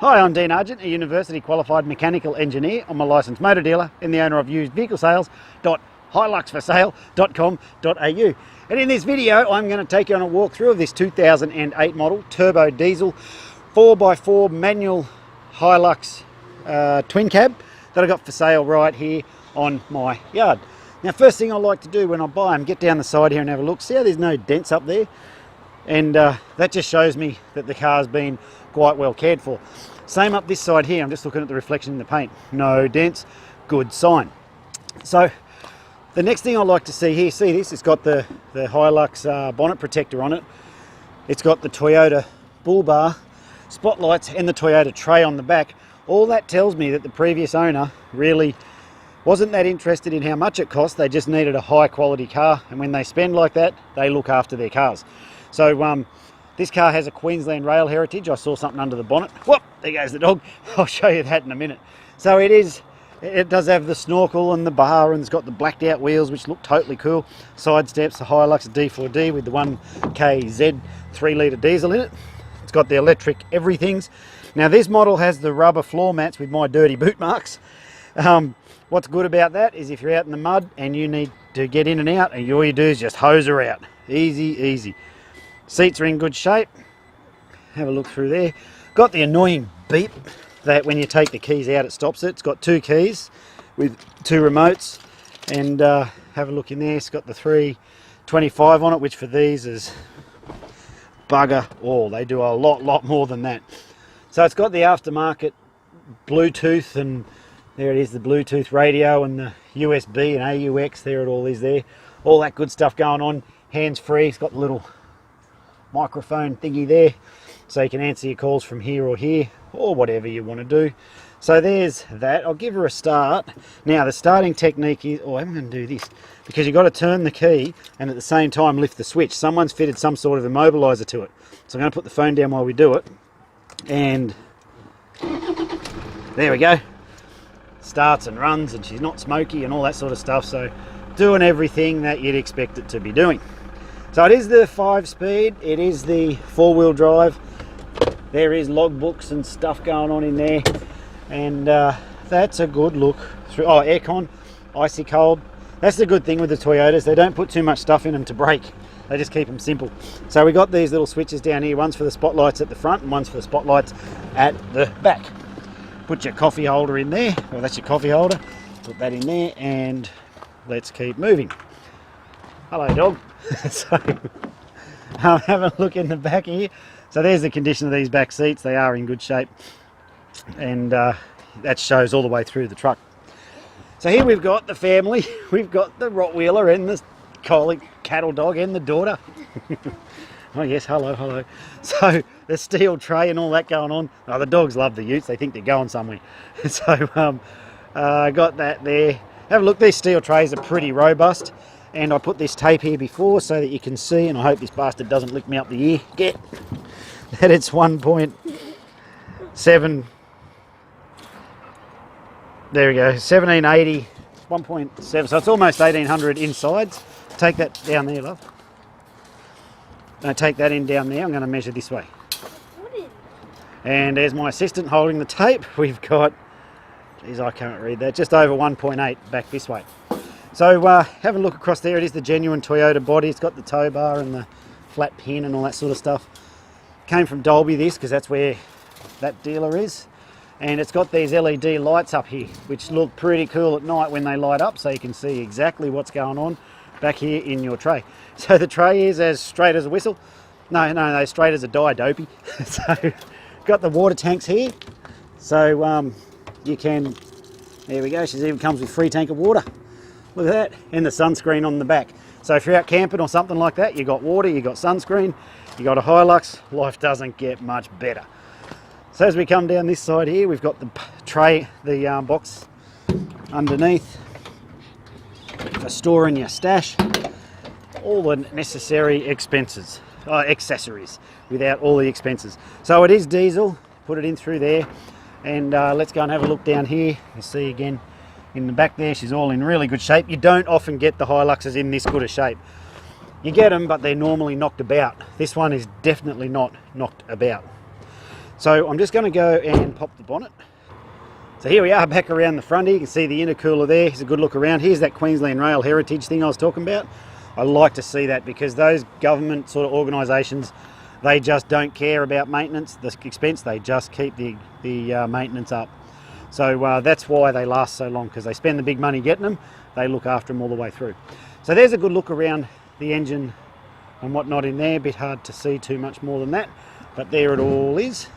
Hi, I'm Dean Argent, a university qualified mechanical engineer. I'm a licensed motor dealer and the owner of usedvehiclesales.hiluxforsale.com.au. And in this video, I'm going to take you on a walkthrough of this 2008 model turbo diesel 4x4 manual Hilux twin cab that I got for sale right here on my yard. Now, first thing I like to do when I buy them, get down the side here and have a look. See how there's no dents up there? And that just shows me that the car's been quite well cared for. Same up this side here. I'm just looking at the reflection in the paint. No dents, good sign. So the next thing I like to see here, see this, it's got the Hilux bonnet protector on it. It's got the Toyota bull bar, spotlights and the Toyota tray on the back. All that tells me that the previous owner really wasn't that interested in how much it cost. They just needed a high quality car, and when they spend like that, they look after their cars. So this car has a Queensland rail heritage. I saw something under the bonnet. Whoop, there goes the dog. I'll show you that in a minute. So it does have the snorkel and the bar, and it's got the blacked out wheels, which look totally cool. Side steps, the Hilux D4D with the 1KZ 3-litre diesel in it. It's got the electric everythings. Now this model has the rubber floor mats with my dirty boot marks. What's good about that is if you're out in the mud and you need to get in and out, and all you do is just hose her out. Easy, easy. Seats are in good shape. Have a look through there. Got the annoying beep that when you take the keys out it stops it. It's got 2 keys with 2 remotes, and have a look in there. It's got the 325 on it, which for these is bugger all. They do a lot more than that. So it's got the aftermarket Bluetooth, and there it is, the Bluetooth radio and the USB and AUX. There it all is there. All that good stuff going on. Hands-free. It's got the little microphone thingy there, so you can answer your calls from here or here, or whatever you want to do. So there's that. I'll give her a start. Now the starting technique is, I'm going to do this, because you've got to turn the key and at the same time lift the switch. Someone's fitted some sort of immobilizer to it. So I'm going to put the phone down while we do it, and there we go. Starts and runs, and she's not smoky and all that sort of stuff, so doing everything that you'd expect it to be doing. So it is the 5-speed, it is the 4-wheel drive. There is logbooks and stuff going on in there, and that's a good look through. Oh, aircon, icy cold. That's the good thing with the Toyotas, they don't put too much stuff in them to break. They just keep them simple. So we got these little switches down here, one's for the spotlights at the front and one's for the spotlights at the back. Put your coffee holder in there, well that's your coffee holder, put that in there, and let's keep moving. Hello dog. So have a look in the back here. So there's the condition of these back seats. They are in good shape, and that shows all the way through the truck. So here we've got the family. We've got the Rottweiler and the collie cattle dog and the daughter. Oh yes, hello. So the steel tray and all that going on. Oh, the dogs love the utes. They think they're going somewhere. So got that there. Have a look. These steel trays are pretty robust. And I put this tape here before so that you can see, and I hope this bastard doesn't lick me up the ear. Get that it's 1.7. There we go, 1780, 1.7. So it's almost 1800 insides. Take that down there, love. No, take that in down there. I'm going to measure this way. And there's my assistant holding the tape. We've got, geez, I can't read that, just over 1.8 back this way. So have a look across there. It is the genuine Toyota body. It's got the tow bar and the flat pin and all that sort of stuff. Came from Dolby this, because that's where that dealer is. And it's got these LED lights up here, which look pretty cool at night when they light up, so you can see exactly what's going on back here in your tray. So the tray is as straight as a whistle. No, straight as a die, dopey. So got the water tanks here. So you can, there we go, she even comes with free tank of water. Look at that, and the sunscreen on the back. So if you're out camping or something like that, you got water, you got sunscreen, you got a Hilux, life doesn't get much better. So as we come down this side here, we've got the tray, the box underneath for storing your stash, all the necessary accessories without all the expenses. So it is diesel, put it in through there, and let's go and have a look down here. You see again, in the back there, she's all in really good shape. You don't often get the Hiluxes in this good a shape. You get them, but they're normally knocked about. This one is definitely not knocked about. So I'm just going to go and pop the bonnet. So here we are back around the front here. You can see the intercooler there. Here's a good look around. Here's that Queensland Rail Heritage thing I was talking about. I like to see that because those government sort of organisations, they just don't care about maintenance, the expense. They just keep the maintenance up. So that's why they last so long, because they spend the big money getting them. They look after them all the way through. So there's a good look around the engine and whatnot in there. A bit hard to see too much more than that, but there it all is.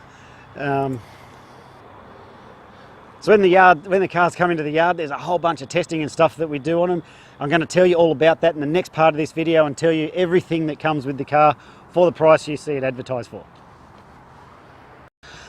So in the yard, when the cars come into the yard, there's a whole bunch of testing and stuff that we do on them. I'm going to tell you all about that in the next part of this video and tell you everything that comes with the car for the price you see it advertised for.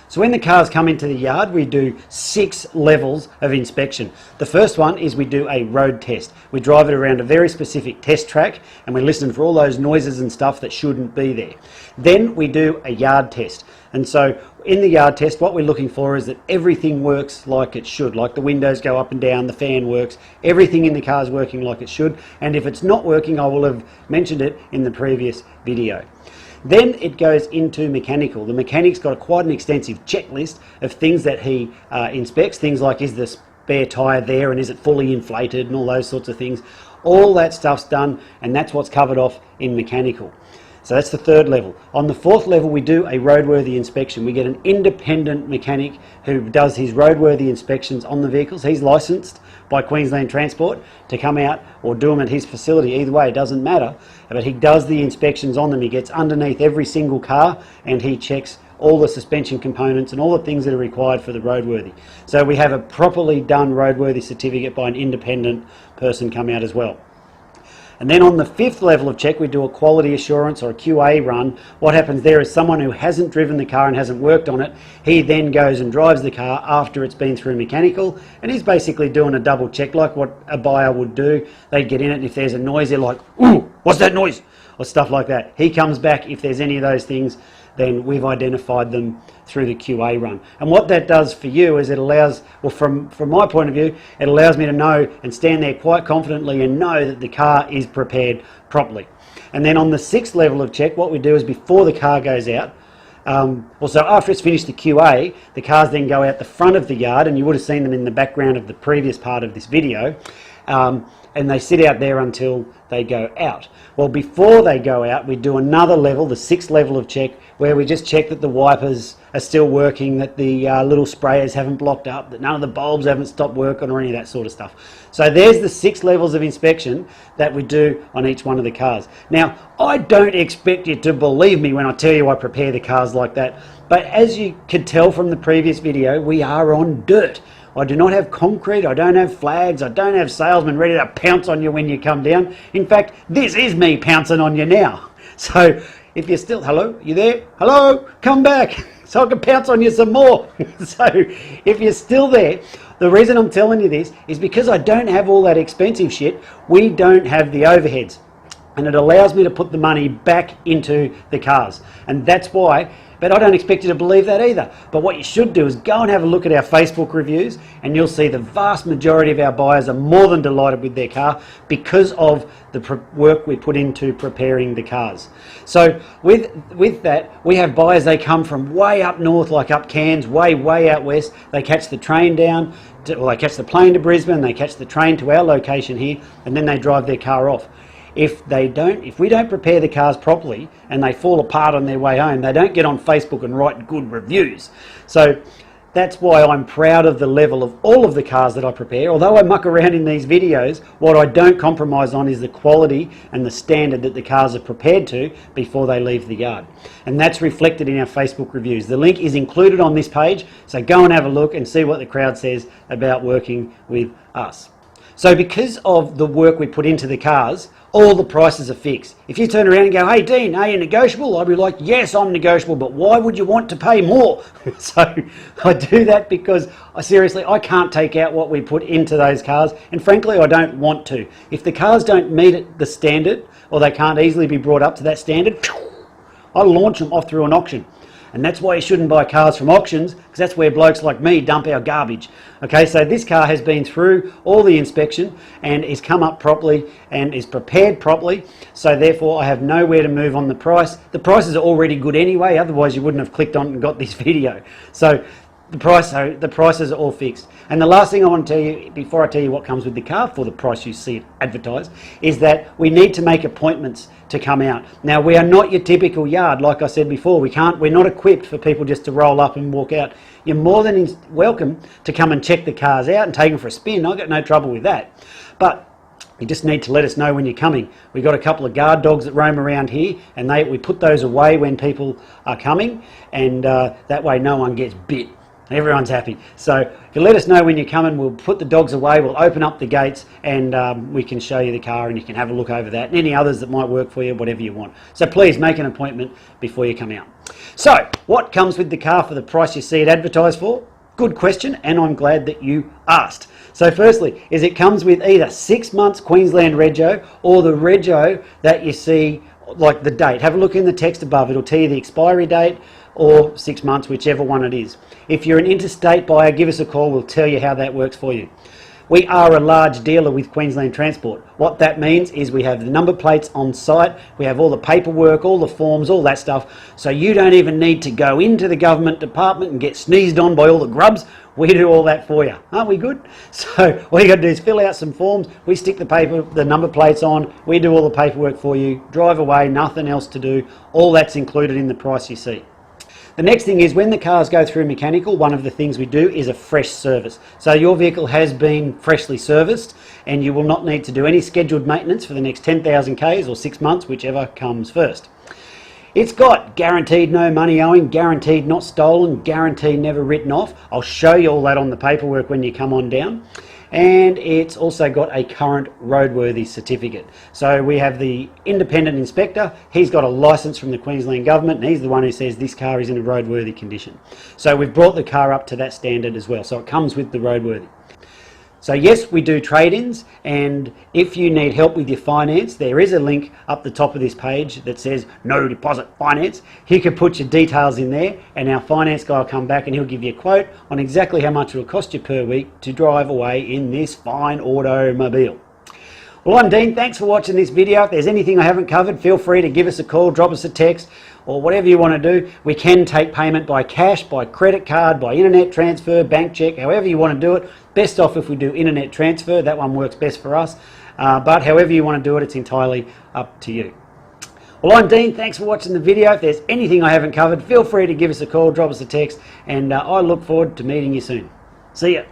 So when the cars come into the yard, we do 6 levels of inspection. The first one is we do a road test. We drive it around a very specific test track and we listen for all those noises and stuff that shouldn't be there. Then we do a yard test. And so in the yard test, what we're looking for is that everything works like it should, like the windows go up and down, the fan works, everything in the car is working like it should. And if it's not working, I will have mentioned it in the previous video. Then it goes into mechanical. The mechanic's got quite an extensive checklist of things that he inspects, things like is the spare tyre there and is it fully inflated and all those sorts of things. All that stuff's done and that's what's covered off in mechanical. So that's the 3rd level. On the 4th level we do a roadworthy inspection. We get an independent mechanic who does his roadworthy inspections on the vehicles. He's licensed by Queensland Transport to come out or do them at his facility. Either way, it doesn't matter. But he does the inspections on them. He gets underneath every single car and he checks all the suspension components and all the things that are required for the roadworthy. So we have a properly done roadworthy certificate by an independent person come out as well. And then on the 5th level of check, we do a quality assurance or a QA run. What happens there is someone who hasn't driven the car and hasn't worked on it, he then goes and drives the car after it's been through mechanical, and he's basically doing a double check like what a buyer would do. They get in it and if there's a noise, they're like, ooh, what's that noise? Or stuff like that. He comes back, if there's any of those things, then we've identified them through the QA run. And what that does for you is it allows, well from my point of view, it allows me to know and stand there quite confidently and know that the car is prepared properly. And then on the 6th level of check, what we do is before the car goes out, so after it's finished the QA, the cars then go out the front of the yard, and you would have seen them in the background of the previous part of this video, and they sit out there until they go out. Well, before they go out, we do another level, the 6th level of check, where we just check that the wipers are still working, that the little sprayers haven't blocked up, that none of the bulbs haven't stopped working or any of that sort of stuff. So there's the 6 levels of inspection that we do on each one of the cars. Now, I don't expect you to believe me when I tell you I prepare the cars like that, but as you could tell from the previous video, we are on dirt. I do not have concrete, I don't have flags, I don't have salesmen ready to pounce on you when you come down. In fact, this is me pouncing on you now. So if you're still, hello, you there? Hello, come back so I can pounce on you some more. So if you're still there, the reason I'm telling you this is because I don't have all that expensive shit. We don't have the overheads, and it allows me to put the money back into the cars, and that's why. But I don't expect you to believe that either. But what you should do is go and have a look at our Facebook reviews, and you'll see the vast majority of our buyers are more than delighted with their car because of the work we put into preparing the cars. So with that, we have buyers, they come from way up north, like up Cairns, way out west. They catch the train down, they catch the plane to Brisbane, they catch the train to our location here, and then they drive their car off. If we don't prepare the cars properly and they fall apart on their way home, they don't get on Facebook and write good reviews. So that's why I'm proud of the level of all of the cars that I prepare. Although I muck around in these videos, what I don't compromise on is the quality and the standard that the cars are prepared to before they leave the yard. And that's reflected in our Facebook reviews. The link is included on this page, so go and have a look and see what the crowd says about working with us. So because of the work we put into the cars, all the prices are fixed. If you turn around and go, hey Dean, are you negotiable? I'd be like, yes, I'm negotiable, but why would you want to pay more? So I do that because seriously, I can't take out what we put into those cars, and frankly, I don't want to. If the cars don't meet the standard, or they can't easily be brought up to that standard, I launch them off through an auction. And that's why you shouldn't buy cars from auctions, because that's where blokes like me dump our garbage. Okay, so this car has been through all the inspection and is come up properly and is prepared properly. So therefore I have nowhere to move on the price. The prices are already good anyway, otherwise you wouldn't have clicked on and got this video. So the prices are all fixed. And the last thing I want to tell you, before I tell you what comes with the car for the price you see it advertised, is that we need to make appointments to come out. Now, we are not your typical yard, like I said before. We're not equipped for people just to roll up and walk out. You're more than welcome to come and check the cars out and take them for a spin. I've got no trouble with that. But you just need to let us know when you're coming. We've got a couple of guard dogs that roam around here, and we put those away when people are coming, and that way no one gets bit. Everyone's happy. So if you let us know when you're coming, we'll put the dogs away, we'll open up the gates, and we can show you the car and you can have a look over that and any others that might work for you, whatever you want. So please make an appointment before you come out. So what comes with the car for the price you see it advertised for? Good question, and I'm glad that you asked. So firstly, it comes with either 6 months Queensland rego or the rego that you see, like the date. Have a look in the text above, it'll tell you the expiry date or 6 months, whichever one it is. If you're an interstate buyer, give us a call, we'll tell you how that works for you. We are a large dealer with Queensland Transport. What that means is we have the number plates on site, we have all the paperwork, all the forms, all that stuff, so you don't even need to go into the government department and get sneezed on by all the grubs. We do all that for you. Aren't we good? So all you got to do is fill out some forms, we stick the number plates on, we do all the paperwork for you, drive away, nothing else to do. All that's included in the price you see. The next thing is when the cars go through mechanical, one of the things we do is a fresh service. So your vehicle has been freshly serviced and you will not need to do any scheduled maintenance for the next 10,000 Ks or 6 months, whichever comes first. It's got guaranteed no money owing, guaranteed not stolen, guaranteed never written off. I'll show you all that on the paperwork when you come on down. And it's also got a current roadworthy certificate. So we have the independent inspector, he's got a license from the Queensland government and he's the one who says this car is in a roadworthy condition. So we've brought the car up to that standard as well, so it comes with the roadworthy. So yes, we do trade-ins, and if you need help with your finance, there is a link up the top of this page that says no deposit finance. You can put your details in there and our finance guy will come back and he'll give you a quote on exactly how much it will cost you per week to drive away in this fine automobile. Well, I'm Dean, thanks for watching this video. If there's anything I haven't covered, feel free to give us a call, drop us a text, or whatever you want to do. We can take payment by cash, by credit card, by internet transfer, bank check, however you want to do it. Best off if we do internet transfer, that one works best for us. But however you want to do it, it's entirely up to you. Well, I'm Dean, thanks for watching the video. If there's anything I haven't covered, feel free to give us a call, drop us a text, and I look forward to meeting you soon. See ya.